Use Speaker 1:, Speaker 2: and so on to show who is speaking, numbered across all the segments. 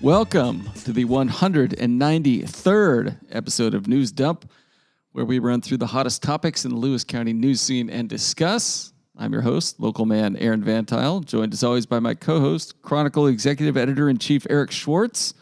Speaker 1: Welcome to the 193rd episode of News Dump, where we run through the hottest topics in the Lewis County news scene and discuss. I'm your host, local man Aaron VanTuyl, joined as always by my co-host, Chronicle Executive Editor-in-Chief Eric Schwartz.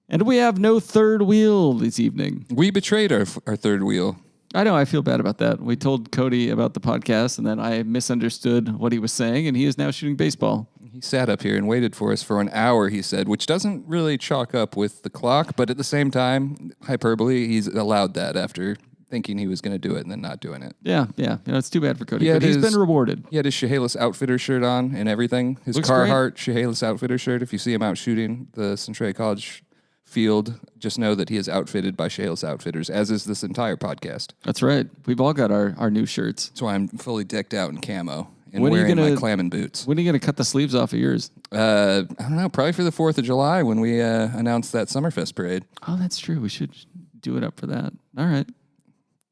Speaker 1: And we have no third wheel this evening.
Speaker 2: We betrayed our third wheel.
Speaker 1: I know, I feel bad about that. We told Cody about the podcast, and then I misunderstood what he was saying, and he is now shooting baseball.
Speaker 2: He sat up here and waited for us for an hour, he said, which doesn't really chalk up with the clock, but at the same time, hyperbole, he's allowed that after thinking he was going to do it and then not doing it.
Speaker 1: Yeah. It's too bad for Cody, but he's been rewarded.
Speaker 2: He had his Chehalis Outfitter shirt on and everything. His
Speaker 1: Looks
Speaker 2: Carhartt Chehalis Outfitter shirt. If you see him out shooting the Centralia College field, just know that he is outfitted by Chehalis Outfitters, as is this entire podcast.
Speaker 1: That's right. We've all got our new shirts.
Speaker 2: That's why I'm fully decked out in camo and wearing my clammin' boots.
Speaker 1: When are you going to cut the sleeves off of yours?
Speaker 2: I don't know, probably for the 4th of July when we announce that Summerfest parade.
Speaker 1: Oh, that's true. We should do it up for that. All right.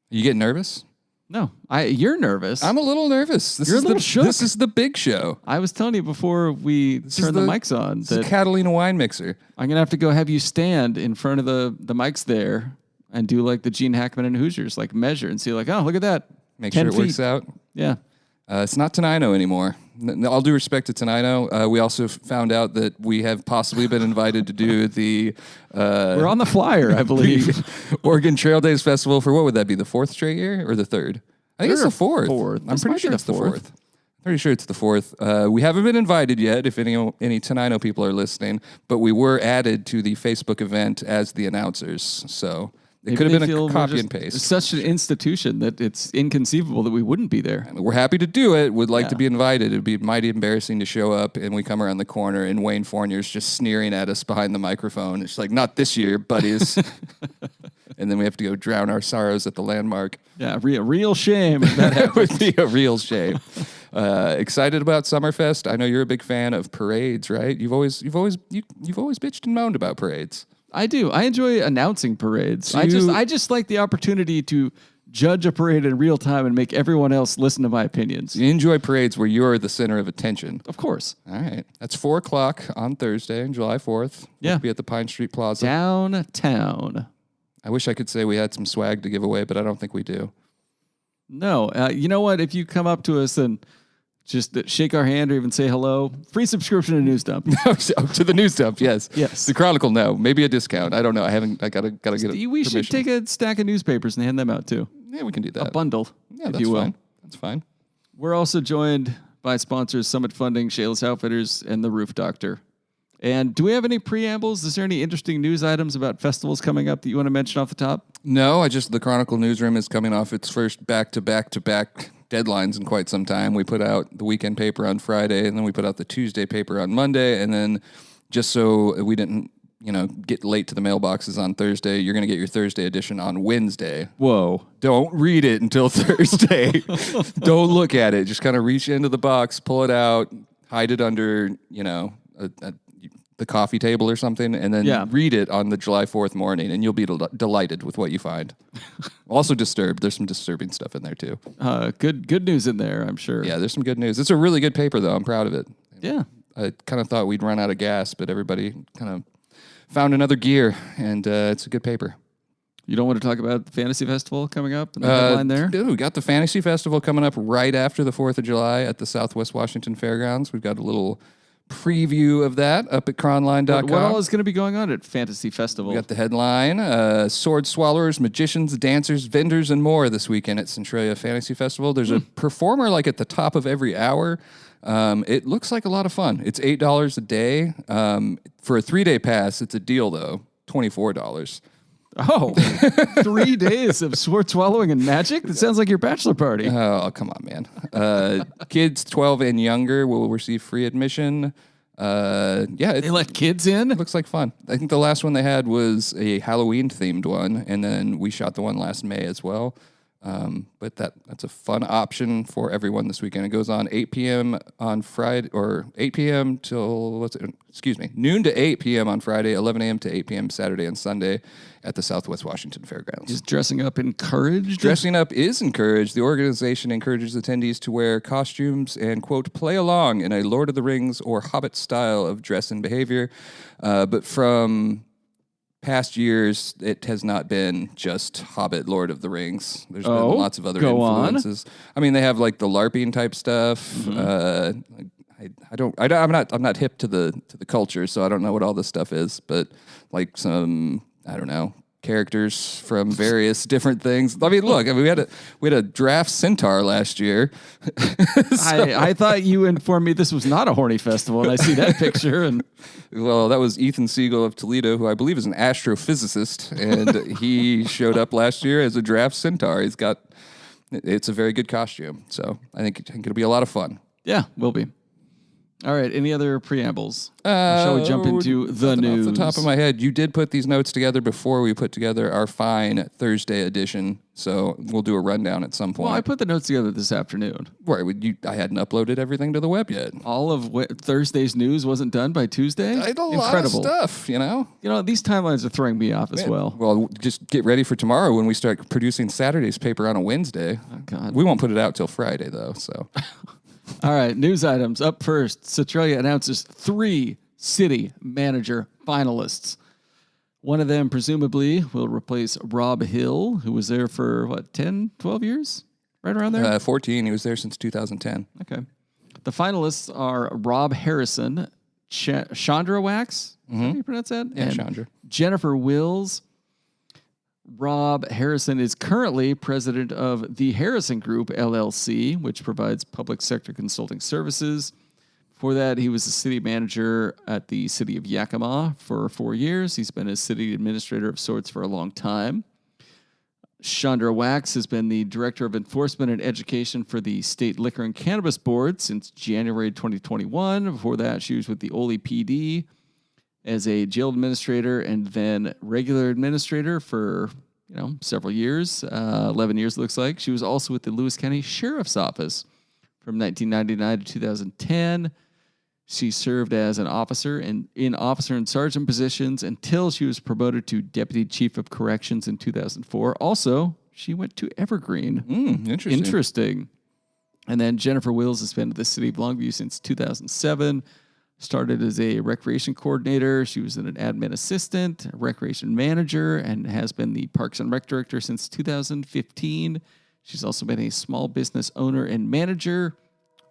Speaker 2: You getting nervous?
Speaker 1: No. You're nervous.
Speaker 2: I'm a little nervous.
Speaker 1: You're a little shook.
Speaker 2: This is the big show.
Speaker 1: I was telling you before we turned the mics on.
Speaker 2: This is Catalina wine mixer.
Speaker 1: I'm going to have to go have you stand in front of the mics there and do like the Gene Hackman and Hoosiers, like measure and see like, oh, look at that.
Speaker 2: Make sure it works out.
Speaker 1: Yeah.
Speaker 2: It's not Tenino anymore. All due respect to Tenino, we also found out that we have possibly been invited to do the...
Speaker 1: We're on the flyer, I believe.
Speaker 2: Oregon Trail Days Festival for what would that be, the 4th straight year or the 3rd? I think it's the 4th. I'm pretty sure it's the 4th. Pretty sure it's the 4th. We haven't been invited yet, if any Tenino people are listening, but we were added to the Facebook event as the announcers, so... It could have been a copy and paste.
Speaker 1: It's such an institution that it's inconceivable that we wouldn't be there.
Speaker 2: I mean, we're happy to do it. Would like to be invited. It'd be mighty embarrassing to show up and we come around the corner and Wayne Fournier's just sneering at us behind the microphone. It's like, not this year, buddies. And then we have to go drown our sorrows at the landmark.
Speaker 1: Yeah, real shame.
Speaker 2: That would be a real shame. Excited about Summerfest. I know you're a big fan of parades, right? You've always bitched and moaned about parades.
Speaker 1: I do. I enjoy announcing parades. I just like the opportunity to judge a parade in real time and make everyone else listen to my opinions.
Speaker 2: You enjoy parades where you're the center of attention.
Speaker 1: Of course.
Speaker 2: All right. That's 4 o'clock on Thursday, July 4th.
Speaker 1: Yeah.
Speaker 2: We'll be at the Pine Street Plaza.
Speaker 1: Downtown.
Speaker 2: I wish I could say we had some swag to give away, but I don't think we do.
Speaker 1: No. You know what? If you come up to us and just shake our hand or even say hello, free subscription to News Dump.
Speaker 2: To the News Dump, yes.
Speaker 1: Yes.
Speaker 2: The Chronicle, no. Maybe a discount. I don't know. I gotta get a
Speaker 1: We should take a stack of newspapers and hand them out too.
Speaker 2: Yeah, we can do that.
Speaker 1: A bundle,
Speaker 2: if you will. Fine. That's fine.
Speaker 1: We're also joined by sponsors Summit Funding, Chehalis Outfitters, and The Roof Doctor. And do we have any preambles? Is there any interesting news items about festivals coming up that you want to mention off the top?
Speaker 2: No, the Chronicle Newsroom is coming off its first back-to-back deadlines in quite some time. We put out the weekend paper on Friday, and then we put out the Tuesday paper on Monday, and then just so we didn't, get late to the mailboxes on Thursday, you're going to get your Thursday edition on Wednesday.
Speaker 1: Whoa.
Speaker 2: Don't read it until Thursday. Don't look at it. Just kind of reach into the box, pull it out, hide it under, the coffee table or something, and then read it on the July 4th morning, and you'll be delighted with what you find. Also disturbed. There's some disturbing stuff in there, too.
Speaker 1: Good news in there, I'm sure.
Speaker 2: Yeah, there's some good news. It's a really good paper, though. I'm proud of it.
Speaker 1: Yeah.
Speaker 2: I kind of thought we'd run out of gas, but everybody kind of found another gear, and it's a good paper.
Speaker 1: You don't want to talk about the Fantasy Festival coming up and the headline there?
Speaker 2: Dude, we got the Fantasy Festival coming up right after the 4th of July at the Southwest Washington Fairgrounds. We've got a little preview of that up at cronline.com.
Speaker 1: What all is going to be going on at Fantasy Festival?
Speaker 2: We got the headline, sword swallowers, magicians, dancers, vendors, and more this weekend at Centralia Fantasy Festival. There's a performer at the top of every hour. It looks like a lot of fun. It's $8 a day. For a 3-day pass, it's a deal, though, $24.
Speaker 1: Oh, 3 days of sword swallowing and magic? That sounds like your bachelor party.
Speaker 2: Oh, come on, man. Kids 12 and younger will receive free admission.
Speaker 1: They let kids in?
Speaker 2: It looks like fun. I think the last one they had was a Halloween-themed one, and then we shot the one last May as well. But that's a fun option for everyone this weekend. It goes on 8 p.m. on Friday, or 8 p.m. till, noon to 8 p.m. on Friday, 11 a.m. to 8 p.m. Saturday and Sunday at the Southwest Washington Fairgrounds.
Speaker 1: Is dressing up encouraged?
Speaker 2: Dressing up is encouraged. The organization encourages attendees to wear costumes and, quote, play along in a Lord of the Rings or Hobbit style of dress and behavior. But from past years, it has not been just Hobbit, Lord of the Rings. There's been lots of other influences. I mean, they have like the LARPing type stuff. I'm not hip to the culture, so I don't know what all this stuff is. But like some, I don't know, characters from various different things. I mean, look, we had a draft centaur last year.
Speaker 1: I thought you informed me this was not a horny festival, and I see that picture. And
Speaker 2: well, that was Ethan Siegel of Toledo, who I believe is an astrophysicist, and he showed up last year as a draft centaur. It's a very good costume, so I think it'll be a lot of fun.
Speaker 1: Yeah, will be. All right, any other preambles? Shall we jump into the news?
Speaker 2: Off the top of my head, you did put these notes together before we put together our fine Thursday edition, so we'll do a rundown at some point.
Speaker 1: Well, I put the notes together this afternoon.
Speaker 2: Right, I hadn't uploaded everything to the web yet.
Speaker 1: All of Thursday's news wasn't done by Tuesday?
Speaker 2: I had a lot of stuff,
Speaker 1: You know, these timelines are throwing me off as well.
Speaker 2: Well, just get ready for tomorrow when we start producing Saturday's paper on a Wednesday.
Speaker 1: Oh, God.
Speaker 2: We won't put it out till Friday, though, so...
Speaker 1: All right, news items. Up first, Centralia announces 3 city manager finalists. One of them presumably will replace Rob Hill, who was there for, 10, 12 years? Right around there?
Speaker 2: 14. He was there since 2010.
Speaker 1: Okay. The finalists are Rob Harrison, Chandra Wax, how do you pronounce that?
Speaker 2: Yeah,
Speaker 1: and
Speaker 2: Chandra.
Speaker 1: Jennifer Wills. Rob Harrison is currently president of the Harrison Group, LLC, which provides public sector consulting services. Before that, he was the city manager at the city of Yakima for 4 years. He's been a city administrator of sorts for a long time. Chandra Wax has been the director of enforcement and education for the State Liquor and Cannabis Board since January 2021. Before that, she was with the Ole PD as a jail administrator and then regular administrator for, several years, 11 years it looks like. She was also with the Lewis County Sheriff's Office from 1999 to 2010. She served as an officer in officer and sergeant positions until she was promoted to deputy chief of corrections in 2004. Also, she went to Evergreen. Interesting. And then Jennifer Wills has been at the city of Longview since 2007. Started as a recreation coordinator. She was an admin assistant, a recreation manager, and has been the Parks and Rec director since 2015. She's also been a small business owner and manager.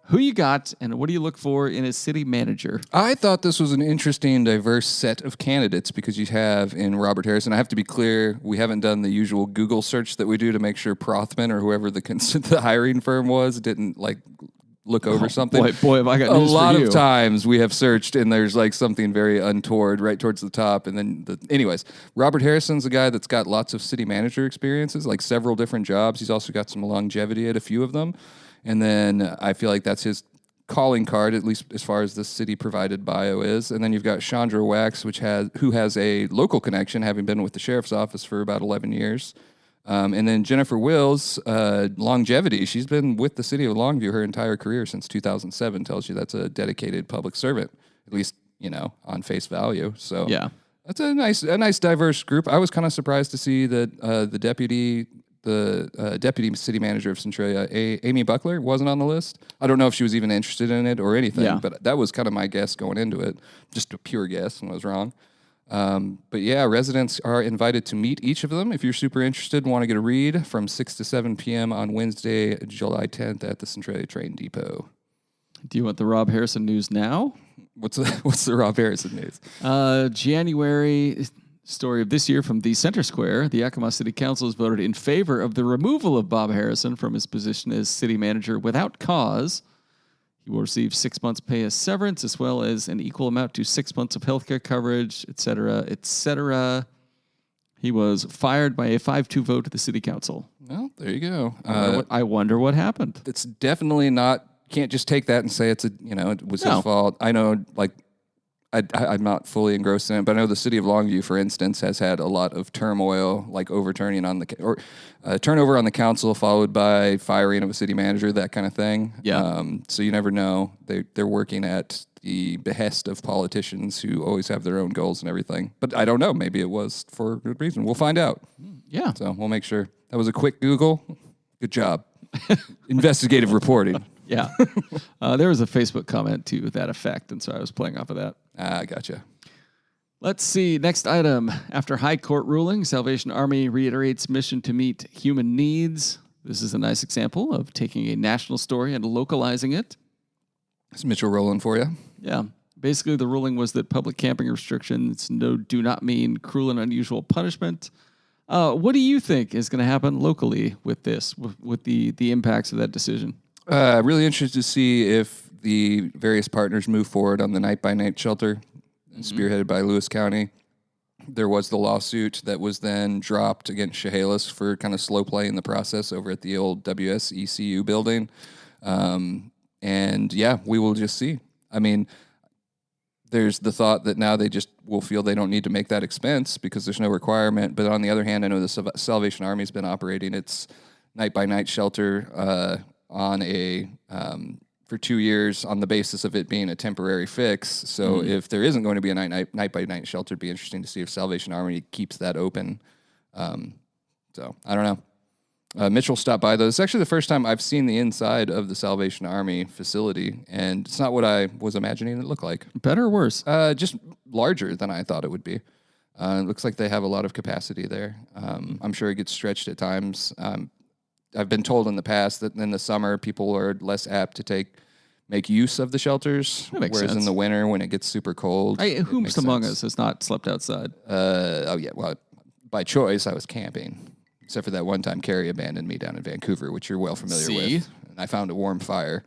Speaker 1: Who you got, and what do you look for in a city manager?
Speaker 2: I thought this was an interesting, diverse set of candidates because you have in Robert Harrison. I have to be clear, we haven't done the usual Google search that we do to make sure Prothman or whoever the hiring firm was didn't look over something.
Speaker 1: Boy, have I got news
Speaker 2: a lot
Speaker 1: for you.
Speaker 2: of times we have searched and there's something very untoward right towards the top. And then anyways, Robert Harrison's a guy that's got lots of city manager experiences, several different jobs. He's also got some longevity at a few of them. And then I feel like that's his calling card, at least as far as the city provided bio is. And then you've got Chandra Wax, who has a local connection, having been with the sheriff's office for about 11 years. And then Jennifer Wills, longevity. She's been with the city of Longview her entire career since 2007. Tells you that's a dedicated public servant, at least, on face value. So
Speaker 1: yeah,
Speaker 2: that's a nice diverse group. I was kind of surprised to see that the deputy city manager of Centralia, Amy Buckler, wasn't on the list. I don't know if she was even interested in it or anything, but that was kind of my guess going into it. Just a pure guess, and I was wrong. But yeah, residents are invited to meet each of them if you're super interested and want to get a read from 6 to 7 p.m. on Wednesday, July 10th at the Centralia Train Depot.
Speaker 1: Do you want the Rob Harrison news now?
Speaker 2: What's the Rob Harrison news?
Speaker 1: January story of this year from the Center Square. The Yakima City Council has voted in favor of the removal of Bob Harrison from his position as city manager without cause. He will receive 6 months' pay as severance, as well as an equal amount to 6 months of healthcare coverage, et cetera, et cetera. He was fired by a 5-2 vote at the city council.
Speaker 2: Well, there you go.
Speaker 1: I wonder what happened.
Speaker 2: It's definitely not. Can't just take that and say it was his fault. I know, I'm not fully engrossed in it, but I know the city of Longview, for instance, has had a lot of turmoil, like overturning turnover on the council, followed by firing of a city manager, that kind of thing.
Speaker 1: Yeah.
Speaker 2: So you never know. They're working at the behest of politicians who always have their own goals and everything. But I don't know. Maybe it was for a good reason. We'll find out.
Speaker 1: Yeah.
Speaker 2: So we'll make sure. That was a quick Google. Good job. Investigative reporting.
Speaker 1: Yeah. There was a Facebook comment to that effect, and so I was playing off of that.
Speaker 2: Gotcha.
Speaker 1: Let's see. Next item. After High Court ruling, Salvation Army reiterates mission to meet human needs. This is a nice example of taking a national story and localizing it.
Speaker 2: Is Mitchell rolling for you?
Speaker 1: Yeah. Basically, the ruling was that public camping restrictions do not mean cruel and unusual punishment. What do you think is going to happen locally with this, with the impacts of that decision?
Speaker 2: Really interested to see if the various partners move forward on the night-by-night shelter, spearheaded by Lewis County. There was the lawsuit that was then dropped against Chehalis for kind of slow play in the process over at the old WSECU building. And yeah, we will just see. I mean, there's the thought that now they just will feel they don't need to make that expense because there's no requirement. But on the other hand, I know the Salvation Army's been operating its night-by-night shelter on for 2 years on the basis of it being a temporary fix. So if there isn't going to be a night-by-night shelter, it'd be interesting to see if Salvation Army keeps that open. So I don't know. Mitchell stopped by, though. It's actually the first time I've seen the inside of the Salvation Army facility, and it's not what I was imagining it looked like.
Speaker 1: Better or worse?
Speaker 2: Just larger than I thought it would be. It looks like they have a lot of capacity there. I'm sure it gets stretched at times. I've been told in the past that in the summer, people are less apt to make use of the shelters, whereas
Speaker 1: sense.
Speaker 2: In the winter, when it gets super cold.
Speaker 1: Who among us has not slept outside?
Speaker 2: Well, by choice, I was camping. Except for that one time Carrie abandoned me down in Vancouver, which you're well familiar with. And I found a warm fire.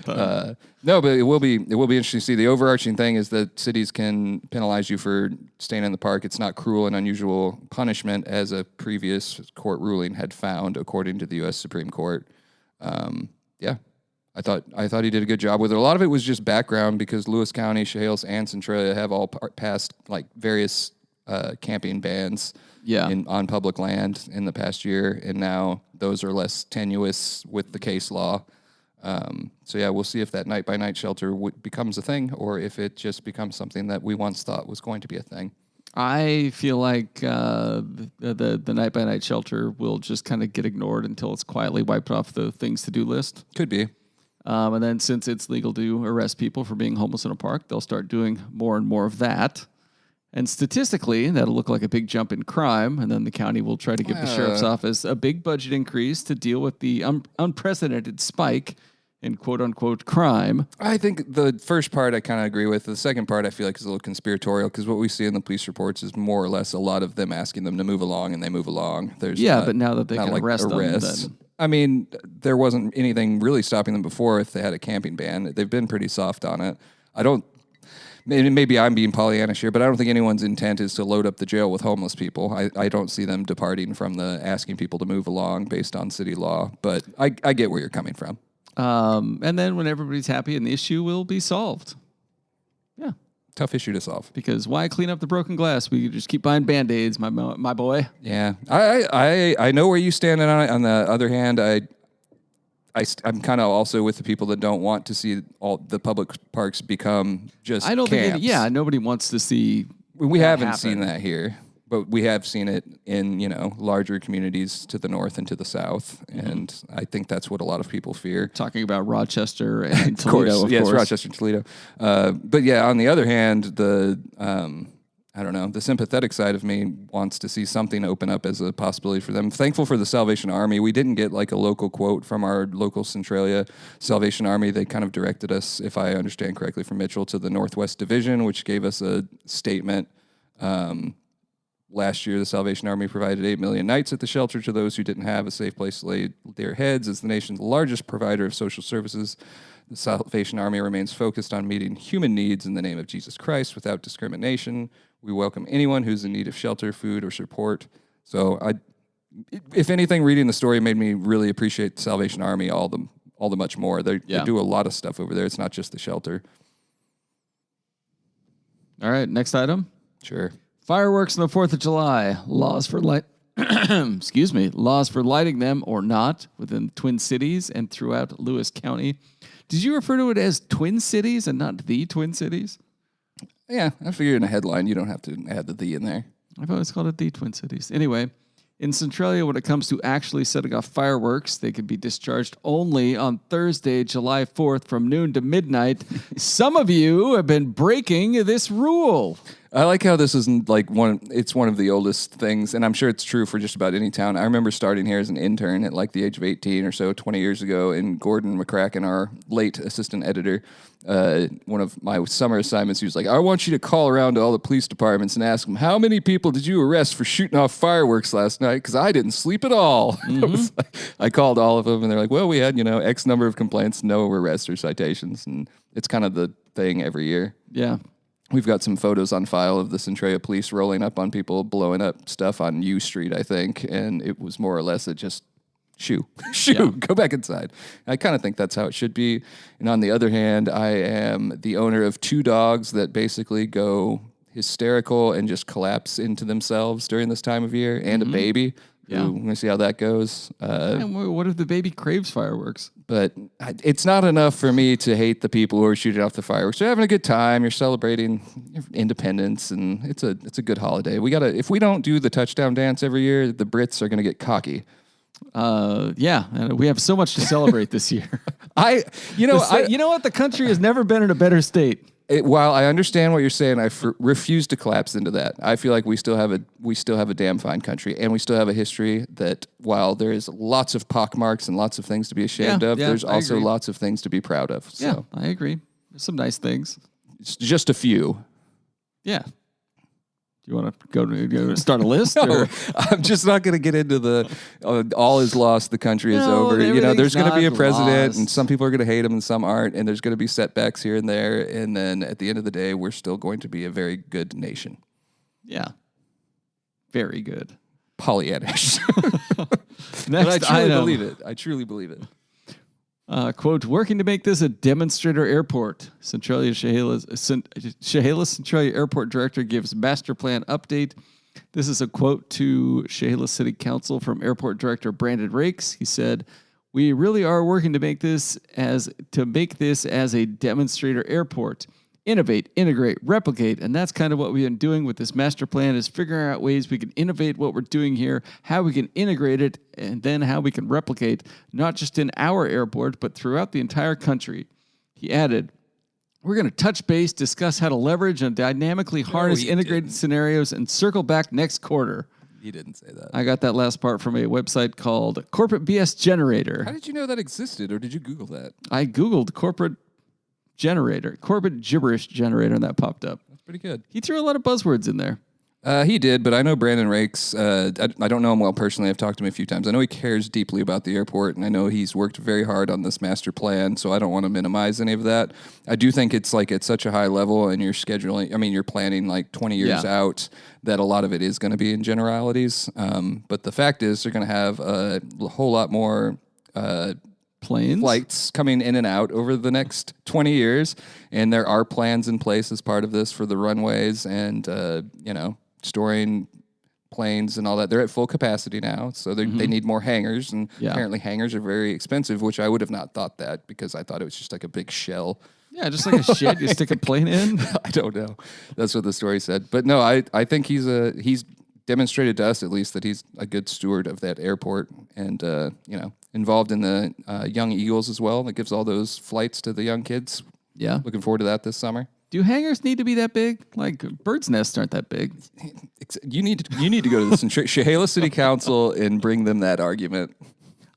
Speaker 2: No, but it will be interesting to see. The overarching thing is that cities can penalize you for staying in the park. It's not cruel and unusual punishment, as a previous court ruling had found, according to the U.S. Supreme Court. Yeah, I thought he did a good job with it. A lot of it was just background because Lewis County, Chehalis, and Centralia have all passed like various camping bans. On public land in the past year, and now those are less tenuous with the case law. So yeah, we'll see if that night-by-night shelter becomes a thing, or if it just becomes something that we once thought was going to be a thing.
Speaker 1: I feel like the night-by-night shelter will just kind of get ignored until it's quietly wiped off the things to do list.
Speaker 2: Could be.
Speaker 1: And then since it's legal to arrest people for being homeless in a park, they'll start doing more and more of that. And statistically, that'll look like a big jump in crime, and then the county will try to give the sheriff's office a big budget increase to deal with the unprecedented spike in quote-unquote crime.
Speaker 2: I think the first part I kind of agree with. The second part I feel like is a little conspiratorial, because what we see in the police reports is more or less a lot of them asking them to move along, and they move along.
Speaker 1: But now that they can arrest them, then...
Speaker 2: I mean, there wasn't anything really stopping them before if they had a camping ban. They've been pretty soft on it. Maybe I'm being Pollyannish here, but I don't think anyone's intent is to load up the jail with homeless people. I don't see them departing from the asking people to move along based on city law, but I get where you're coming from.
Speaker 1: And then when everybody's happy, and the issue will be solved. Yeah.
Speaker 2: Tough issue to solve.
Speaker 1: Because why clean up the broken glass? We could just keep buying Band-Aids, my boy.
Speaker 2: Yeah. I know where you stand on it. On the other hand, I'm kind of also with the people that don't want to see all the public parks become just camps.
Speaker 1: Nobody wants to see.
Speaker 2: We haven't seen that here, but we have seen it in larger communities to the north and to the south, and I think that's what a lot of people fear.
Speaker 1: Talking about Rochester and Toledo, of course.
Speaker 2: Rochester and Toledo. But yeah, on the other hand, I don't know. The sympathetic side of me wants to see something open up as a possibility for them. I'm thankful for the Salvation Army. We didn't get like a local quote from our local Centralia Salvation Army. They kind of directed us, if I understand correctly from Mitchell, to the Northwest Division, which gave us a statement. Last year, the Salvation Army provided 8 million nights at the shelter to those who didn't have a safe place to lay their heads. As the nation's largest provider of social services, the Salvation Army remains focused on meeting human needs in the name of Jesus Christ without discrimination. We welcome anyone who's in need of shelter, food, or support. So, if anything, reading the story made me really appreciate the Salvation Army all the much more. They do a lot of stuff over there. It's not just the shelter.
Speaker 1: All right, next item.
Speaker 2: Sure.
Speaker 1: Fireworks on the 4th of July. Laws for laws for lighting them or not within the Twin Cities and throughout Lewis County. Did you refer to it as Twin Cities and not the Twin Cities?
Speaker 2: Yeah, I figured in a headline you don't have to add the "the" in there.
Speaker 1: I've always called it the Twin Cities. Anyway, in Centralia, when it comes to actually setting off fireworks, they can be discharged only on Thursday, July 4th from noon to midnight. Some of you have been breaking this rule.
Speaker 2: I like how this isn't like it's one of the oldest things, and I'm sure it's true for just about any town. I remember starting here as an intern at like the age of 18 or so, 20 years ago, and Gordon McCracken, our late assistant editor, one of my summer assignments, he was like, I want you to call around to all the police departments and ask them, how many people did you arrest for shooting off fireworks last night? Because I didn't sleep at all. Mm-hmm. I called all of them, and they're like, well, we had, X number of complaints, no arrests or citations, and it's kind of the thing every year.
Speaker 1: Yeah.
Speaker 2: We've got some photos on file of the Centralia police rolling up on people, blowing up stuff on U Street, I think, and it was more or less go back inside. I kind of think that's how it should be. And on the other hand, I am the owner of 2 dogs that basically go hysterical and just collapse into themselves during this time of year, and a baby. Yeah. We're going to see how that goes.
Speaker 1: What if the baby craves fireworks?
Speaker 2: But it's not enough for me to hate the people who are shooting off the fireworks. You're having a good time. You're celebrating independence, and it's a good holiday. If we don't do the touchdown dance every year, the Brits are going to get cocky.
Speaker 1: Yeah, and we have so much to celebrate this year.
Speaker 2: You know
Speaker 1: what? The country has never been in a better state.
Speaker 2: While I understand what you're saying, I refuse to collapse into that. I feel like we still have a damn fine country, and we still have a history that, while there is lots of pockmarks and lots of things to be ashamed of, there's also lots of things to be proud of. So.
Speaker 1: Yeah, I agree. There's some nice things.
Speaker 2: It's just a few.
Speaker 1: Yeah. Do you want to go start a list?
Speaker 2: No, I'm just not going to get into the all is lost, the country is over. There's going to be a president, and some people are going to hate him and some aren't, and there's going to be setbacks here and there, and then at the end of the day, we're still going to be a very good nation.
Speaker 1: Yeah. Very good.
Speaker 2: Pollyannish.
Speaker 1: Next,
Speaker 2: I truly believe it.
Speaker 1: Quote, working to make this a demonstrator airport. Chehalis Centralia Airport Director gives master plan update. This is a quote to Chehalis City Council from Airport Director Brandon Rakes. He said, we really are working to make this as a demonstrator airport. Innovate, integrate, replicate, and that's kind of what we've been doing with this master plan is figuring out ways we can innovate what we're doing here, how we can integrate it, and then how we can replicate, not just in our airport, but throughout the entire country. He added, we're going to touch base, discuss how to leverage and dynamically harness integrated scenarios, and circle back next quarter.
Speaker 2: You didn't say that.
Speaker 1: I got that last part from a website called Corporate BS Generator.
Speaker 2: How did you know that existed, or did you Google that?
Speaker 1: I Googled corporate gibberish generator, and that popped up.
Speaker 2: That's pretty good.
Speaker 1: He threw a lot of buzzwords in there.
Speaker 2: He did, but I know Brandon Rakes. I don't know him well personally. I've talked to him a few times. I know he cares deeply about the airport, and I know he's worked very hard on this master plan, so I don't want to minimize any of that. I do think it's like at such a high level, and you're planning like 20 years out, that a lot of it is going to be in generalities. But the fact is they're going to have a whole lot more flights coming in and out over the next 20 years, and there are plans in place as part of this for the runways and storing planes and all that. They're at full capacity now, so they need more hangars, and apparently hangars are very expensive, which I would have not thought that, because I thought it was just like a big shell.
Speaker 1: Yeah, just like a shed you stick a plane in.
Speaker 2: I don't know. That's what the story said. But no, I think he's demonstrated to us at least that he's a good steward of that airport, and involved in the Young Eagles as well. That gives all those flights to the young kids.
Speaker 1: Yeah.
Speaker 2: Looking forward to that this summer.
Speaker 1: Do hangars need to be that big? Like, birds' nests aren't that big.
Speaker 2: You need to go to the Chehalis City Council and bring them that argument.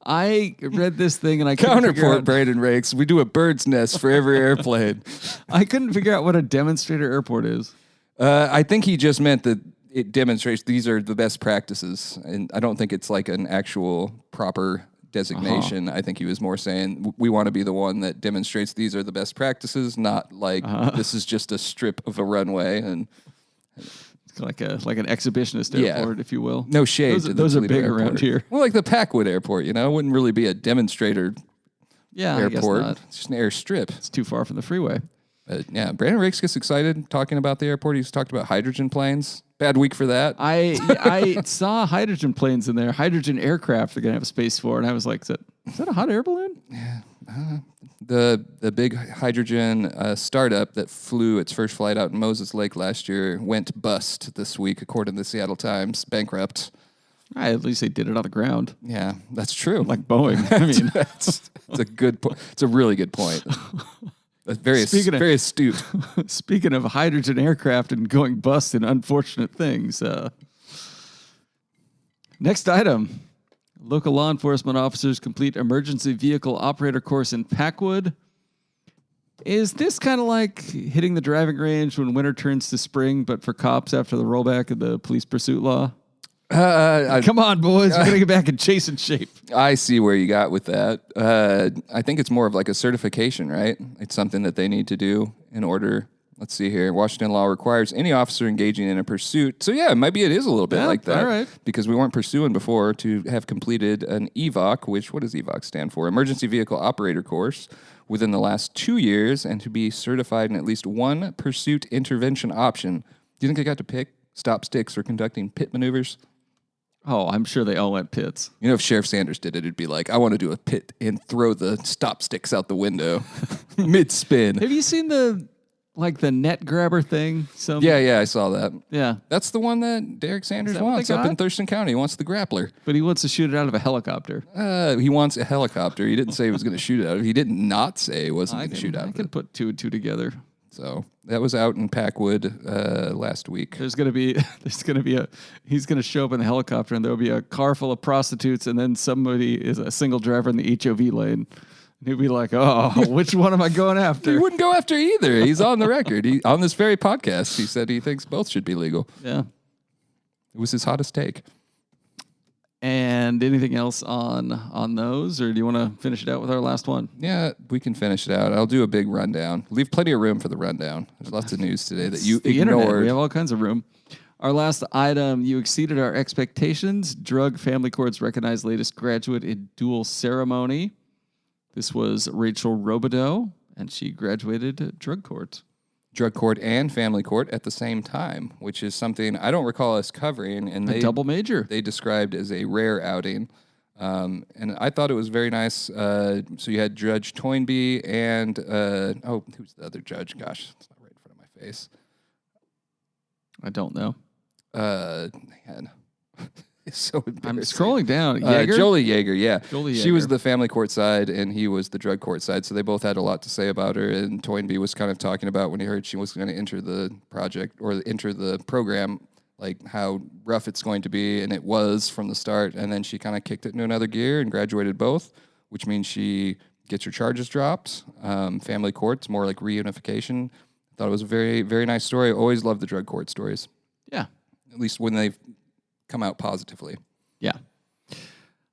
Speaker 1: I read this thing and I
Speaker 2: counterpart Brandon Rakes. We do a bird's nest for every airplane.
Speaker 1: I couldn't figure out what a demonstrator airport is.
Speaker 2: I think he just meant that it demonstrates these are the best practices, and I don't think it's like an actual proper designation. I think he was more saying we want to be the one that demonstrates these are the best practices, not like this is just a strip of a runway. And
Speaker 1: it's like an exhibitionist airport, if you will.
Speaker 2: No shade.
Speaker 1: Those are big
Speaker 2: airport
Speaker 1: around here.
Speaker 2: Well, like the Packwood Airport, wouldn't really be a demonstrator
Speaker 1: airport.
Speaker 2: I guess not. It's just an airstrip.
Speaker 1: It's too far from the freeway.
Speaker 2: Yeah, Brandon Rakes gets excited talking about the airport. He's talked about hydrogen planes. Bad week for that.
Speaker 1: I saw hydrogen planes in there, hydrogen aircraft they're going to have a space for, and I was like, is that a hot air balloon?
Speaker 2: Yeah. The big hydrogen startup that flew its first flight out in Moses Lake last year went bust this week, according to the Seattle Times, bankrupt.
Speaker 1: At least they did it on the ground.
Speaker 2: Yeah, that's true.
Speaker 1: Like Boeing. I mean,
Speaker 2: it's a good point. It's a really good point. Very astute.
Speaker 1: Speaking of hydrogen aircraft and going bust and unfortunate things. Next item. Local law enforcement officers complete emergency vehicle operator course in Packwood. Is this kind of like hitting the driving range when winter turns to spring, but for cops after the rollback of the police pursuit law? Come on, boys. We're going to get back in chasing shape.
Speaker 2: I see where you got with that. I think it's more of like a certification, right? It's something that they need to do in order. Let's see here. Washington law requires any officer engaging in a pursuit. So, yeah, maybe it is a little bit like that.
Speaker 1: All right.
Speaker 2: Because we weren't pursuing before to have completed an EVOC, which, what does EVOC stand for? Emergency Vehicle Operator course within the last 2 years and to be certified in at least one pursuit intervention option. Do you think they got to pick stop sticks or conducting pit maneuvers?
Speaker 1: Oh, I'm sure they all went pits.
Speaker 2: You know, if Sheriff Sanders did it, it'd be like, I want to do a pit and throw the stop sticks out the window mid-spin.
Speaker 1: Have you seen the net grabber thing?
Speaker 2: Yeah, I saw that.
Speaker 1: Yeah.
Speaker 2: That's the one that Derek Sanders wants up in Thurston County. He wants the grappler.
Speaker 1: But he wants to shoot it out of a helicopter.
Speaker 2: He wants a helicopter. He didn't say he was going to shoot it out of it. He did not say he wasn't going to shoot out of it.
Speaker 1: I can put two and two together.
Speaker 2: So that was out in Packwood last week.
Speaker 1: He's going to show up in the helicopter and there'll be a car full of prostitutes and then somebody is a single driver in the HOV lane. And he'd be like, oh, which one am I going after?
Speaker 2: He wouldn't go after either. He's on the record. On this very podcast, he said he thinks both should be legal.
Speaker 1: Yeah.
Speaker 2: It was his hottest take.
Speaker 1: And anything else on those, or do you want to finish it out with our last one?
Speaker 2: Yeah, we can finish it out. I'll do a big rundown. Leave plenty of room for the rundown. There's lots of news today that you ignored.
Speaker 1: Internet. We have all kinds of room. Our last item, you exceeded our expectations. Drug Family Courts recognized latest graduate in dual ceremony. This was Rachel Robideau, and she graduated drug court.
Speaker 2: Drug court and family court at the same time, which is something I don't recall us covering. And
Speaker 1: a double major.
Speaker 2: They described as a rare outing. And I thought it was very nice. So you had Judge Toynbee and, who's the other judge? Gosh, it's not right in front of my face.
Speaker 1: I don't know.
Speaker 2: Man. It's so embarrassing. I'm
Speaker 1: scrolling down.
Speaker 2: Jolie Yeager, yeah.
Speaker 1: Jolie Yeager.
Speaker 2: She was the family court side, and he was the drug court side, so they both had a lot to say about her, and Toynbee was kind of talking about when he heard she was going to enter the project, or enter the program, like how rough it's going to be, and it was from the start, and then she kind of kicked it into another gear and graduated both, which means she gets her charges dropped. Family court's more like reunification. I thought it was a very, very nice story. I always love the drug court stories.
Speaker 1: Yeah.
Speaker 2: At least when they've come out positively.
Speaker 1: Yeah.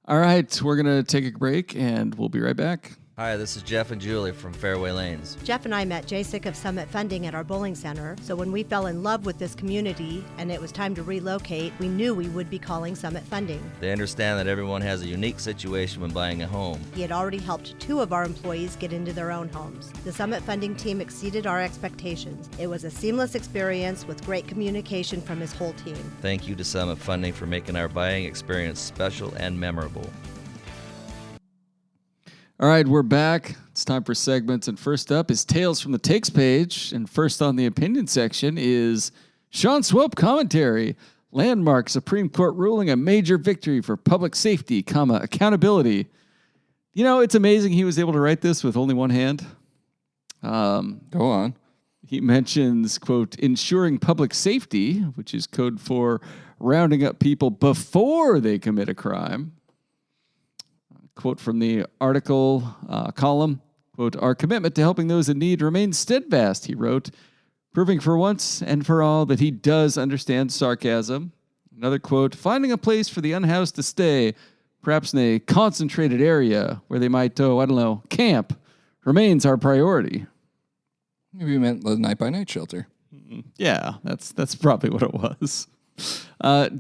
Speaker 1: All right, we're going to take a break, and we'll be right back.
Speaker 3: Hi, this is Jeff and Julie from Fairway Lanes.
Speaker 4: Jeff and I met JSIC of Summit Funding at our bowling center, so when we fell in love with this community and it was time to relocate, we knew we would be calling Summit Funding.
Speaker 3: They understand that everyone has a unique situation when buying a home.
Speaker 4: He had already helped 2 of our employees get into their own homes. The Summit Funding team exceeded our expectations. It was a seamless experience with great communication from his whole team.
Speaker 3: Thank you to Summit Funding for making our buying experience special and memorable.
Speaker 1: All right, we're back. It's time for segments. And first up is Tales from the Takes page. And first on the opinion section is Sean Swope commentary. Landmark Supreme Court ruling a major victory for public safety, accountability. You know, it's amazing he was able to write this with only one hand.
Speaker 2: Go on.
Speaker 1: He mentions, quote, ensuring public safety, which is code for rounding up people before they commit a crime. Quote from the article column, quote, our commitment to helping those in need remains steadfast, he wrote, proving for once and for all that he does understand sarcasm. Another quote, finding a place for the unhoused to stay, perhaps in a concentrated area where they might, camp, remains our priority.
Speaker 2: Maybe you meant the night-by-night shelter.
Speaker 1: Yeah, that's probably what it was.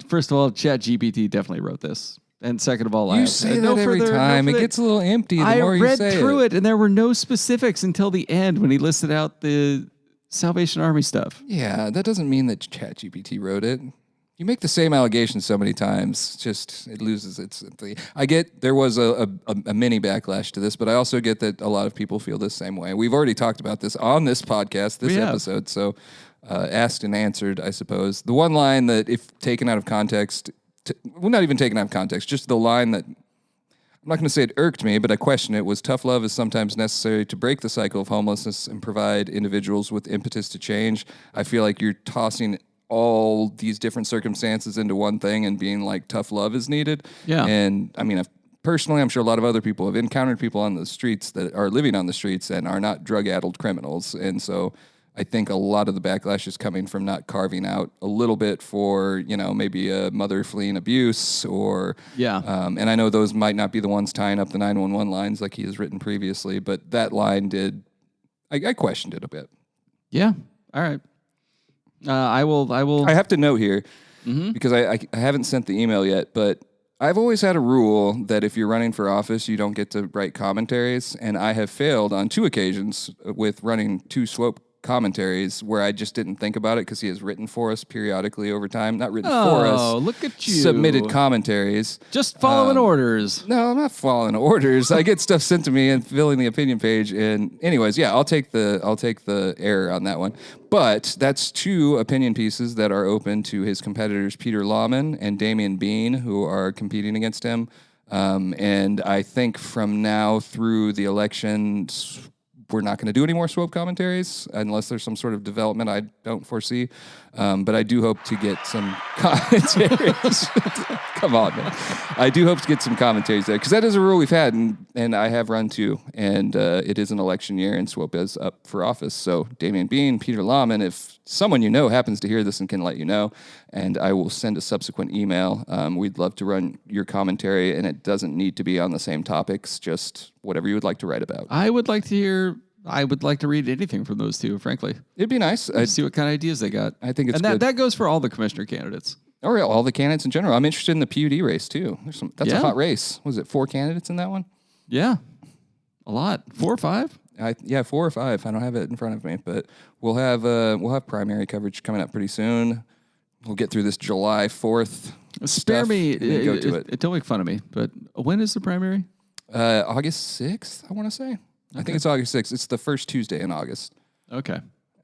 Speaker 1: First of all, ChatGPT definitely wrote this. And second of all,
Speaker 2: you say that every time. It gets a little empty the more you say it.
Speaker 1: I read through it, and there were no specifics until the end when he listed out the Salvation Army stuff.
Speaker 2: Yeah, that doesn't mean that ChatGPT wrote it. You make the same allegations so many times, just it loses its. I get there was a mini backlash to this, but I also get that a lot of people feel the same way. We've already talked about this on this podcast, this episode, so asked and answered, I suppose. The one line that, if taken out of context, well, not even taken out of context, just the line that, I'm not going to say it irked me, but I question it, was tough love is sometimes necessary to break the cycle of homelessness and provide individuals with impetus to change. I feel like you're tossing all these different circumstances into one thing and being like tough love is needed.
Speaker 1: Yeah.
Speaker 2: And I mean, personally, I'm sure a lot of other people have encountered people on the streets that are living on the streets and are not drug-addled criminals. And so I think a lot of the backlash is coming from not carving out a little bit for, maybe a mother fleeing abuse or...
Speaker 1: Yeah.
Speaker 2: And I know those might not be the ones tying up the 911 lines like he has written previously, but that line did... I questioned it a bit.
Speaker 1: Yeah. All right. I will...
Speaker 2: I have to note here, because I haven't sent the email yet, but I've always had a rule that if you're running for office, you don't get to write commentaries, and I have failed on 2 occasions with running 2 SWOPE commentaries where I just didn't think about it because he has written for us periodically over time. Not written for us.
Speaker 1: Oh, look at you.
Speaker 2: Submitted commentaries.
Speaker 1: Just following orders.
Speaker 2: No, I'm not following orders. I get stuff sent to me and filling the opinion page. And anyways, yeah, I'll take the error on that one. But that's 2 opinion pieces that are open to his competitors, Peter Lawman and Damian Bean, who are competing against him. And I think from now through the elections, we're not going to do any more SWOPE commentaries unless there's some sort of development I don't foresee. But I do hope to get some commentaries. Come on, man. I do hope to get some commentaries there because that is a rule we've had, and I have run 2. And it is an election year, and SWOPE is up for office. So Damian Bean, Peter Lawman, if someone happens to hear this and can let you know, and I will send a subsequent email. We'd love to run your commentary, and it doesn't need to be on the same topics, just whatever you would like to write about.
Speaker 1: I would like to read anything from those 2, frankly.
Speaker 2: It'd be nice.
Speaker 1: See what kind of ideas they got.
Speaker 2: I think it's
Speaker 1: good. And that goes for all the commissioner candidates.
Speaker 2: Or all the candidates in general. I'm interested in the PUD race, too. That's a hot race. Was it 4 candidates in that one?
Speaker 1: Yeah. A lot. 4 or 5?
Speaker 2: 4 or 5. I don't have it in front of me, but we'll have primary coverage coming up pretty soon. We'll get through this July 4th.
Speaker 1: Spare me.
Speaker 2: Go to it.
Speaker 1: Don't make fun of me, but when is the primary?
Speaker 2: August 6th, I want to say. Okay. I think it's August 6th. It's the first Tuesday in August.
Speaker 1: Okay.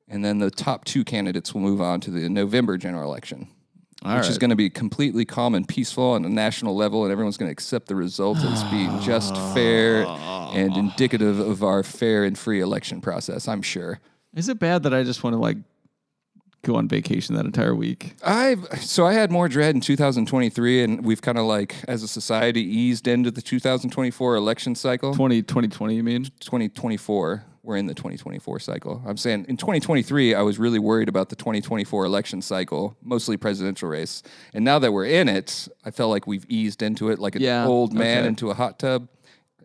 Speaker 2: And then the top 2 candidates will move on to the November general election, which is going to be completely calm and peaceful on a national level, and everyone's going to accept the results as being just, fair, and indicative of our fair and free election process, I'm sure.
Speaker 1: Is it bad that I just want to, go on vacation that entire week?
Speaker 2: So I had more dread in 2023, and we've kind of as a society eased into the 2024 election cycle.
Speaker 1: 2020, you mean?
Speaker 2: 2024. We're in the 2024 cycle. I'm saying in 2023, I was really worried about the 2024 election cycle, mostly presidential race. And now that we're in it, I felt like we've eased into it like an old man into a hot tub,